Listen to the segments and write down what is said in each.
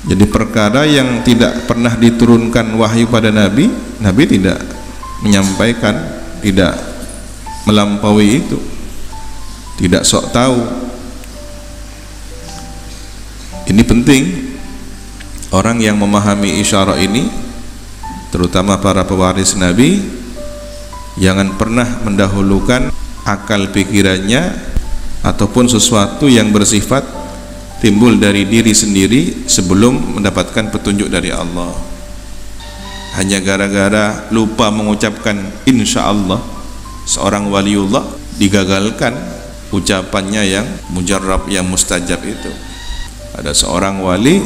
Jadi perkara yang tidak pernah diturunkan wahyu pada Nabi, Nabi tidak menyampaikan, tidak melampaui itu, tidak sok tahu. Ini penting. Orang yang memahami isyarat ini, terutama para pewaris Nabi, jangan pernah mendahulukan akal pikirannya ataupun sesuatu yang bersifat timbul dari diri sendiri sebelum mendapatkan petunjuk dari Allah. Hanya gara-gara lupa mengucapkan insya Allah, seorang waliullah digagalkan ucapannya yang mujarrab, yang mustajab itu. Ada seorang wali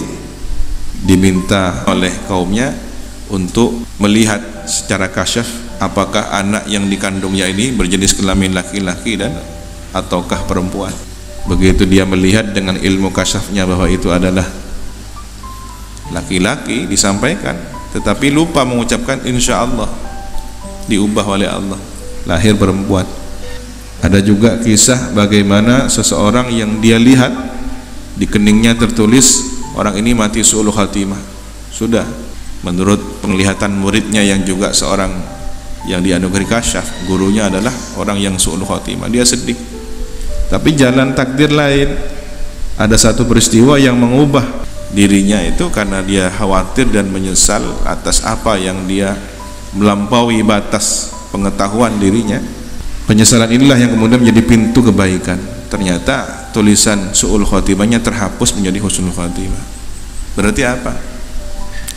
diminta oleh kaumnya untuk melihat secara kasyaf apakah anak yang dikandungnya ini berjenis kelamin laki-laki dan ataukah perempuan. Begitu dia melihat dengan ilmu kasyafnya bahwa itu adalah laki-laki, disampaikan, tetapi lupa mengucapkan insya Allah, diubah oleh Allah, lahir perempuan. Ada juga kisah bagaimana seseorang yang dia lihat di keningnya tertulis orang ini mati su'ul khatimah. Sudah, menurut penglihatan muridnya yang juga seorang yang dianugerahi kasyaf, gurunya adalah orang yang su'ul khatimah, dia sedih. Tapi jalan takdir lain, ada satu peristiwa yang mengubah dirinya itu karena dia khawatir dan menyesal atas apa yang dia melampaui batas pengetahuan dirinya. Penyesalan inilah yang kemudian menjadi pintu kebaikan. Ternyata tulisan su'ul khatimahnya terhapus menjadi husnul khatimah. Berarti apa?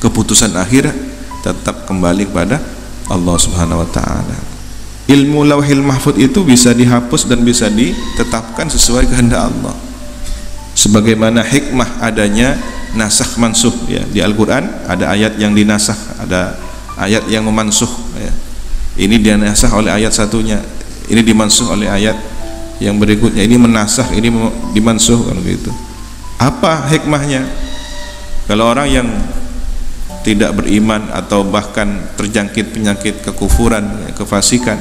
Keputusan akhir tetap kembali kepada Allah Subhanahu wa taala. Ilmu lauhil mahfud itu bisa dihapus dan bisa ditetapkan sesuai kehendak Allah. Sebagaimana hikmah adanya nasakh mansuh, ya, di Al-Qur'an ada ayat yang dinasakh, ada ayat yang memansuh, ya. Ini dinasakh oleh ayat satunya, ini dimansuh oleh ayat yang berikutnya, ini menasakh, ini dimansuh, kan begitu. Apa hikmahnya? Kalau orang yang tidak beriman atau bahkan terjangkit penyakit kekufuran, kefasikan,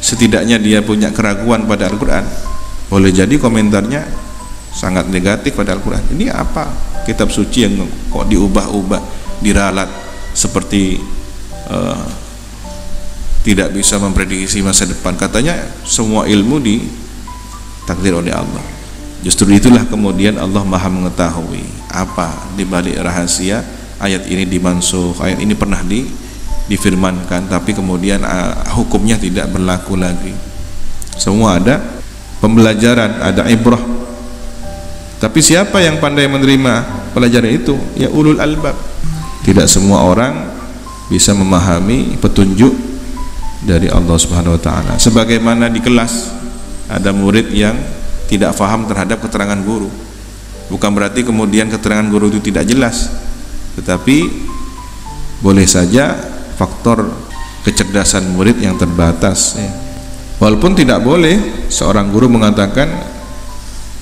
setidaknya dia punya keraguan pada Al-Quran, boleh jadi komentarnya sangat negatif pada Al-Quran. Ini apa? Kitab suci yang kok diubah-ubah, diralat seperti tidak bisa memprediksi masa depan. Katanya semua ilmu ditakdir oleh Allah. Justru itulah kemudian Allah Maha mengetahui apa di balik rahasia ayat ini dimansuh, ayat ini pernah difirmankan tapi kemudian hukumnya tidak berlaku lagi. Semua ada pembelajaran, ada ibrah. Tapi siapa yang pandai menerima pelajaran itu? Ya ulul albab. Tidak semua orang bisa memahami petunjuk dari Allah Subhanahu wa taala. Sebagaimana di kelas ada murid yang tidak faham terhadap keterangan guru. Bukan berarti kemudian keterangan guru itu tidak jelas, tetapi boleh saja faktor kecerdasan murid yang terbatas, ya. Walaupun tidak boleh seorang guru mengatakan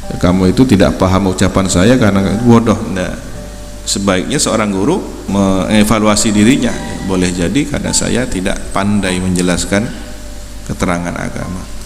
kamu itu tidak paham ucapan saya karena bodoh. Nah, sebaiknya seorang guru mengevaluasi dirinya, ya, boleh jadi karena saya tidak pandai menjelaskan keterangan agama.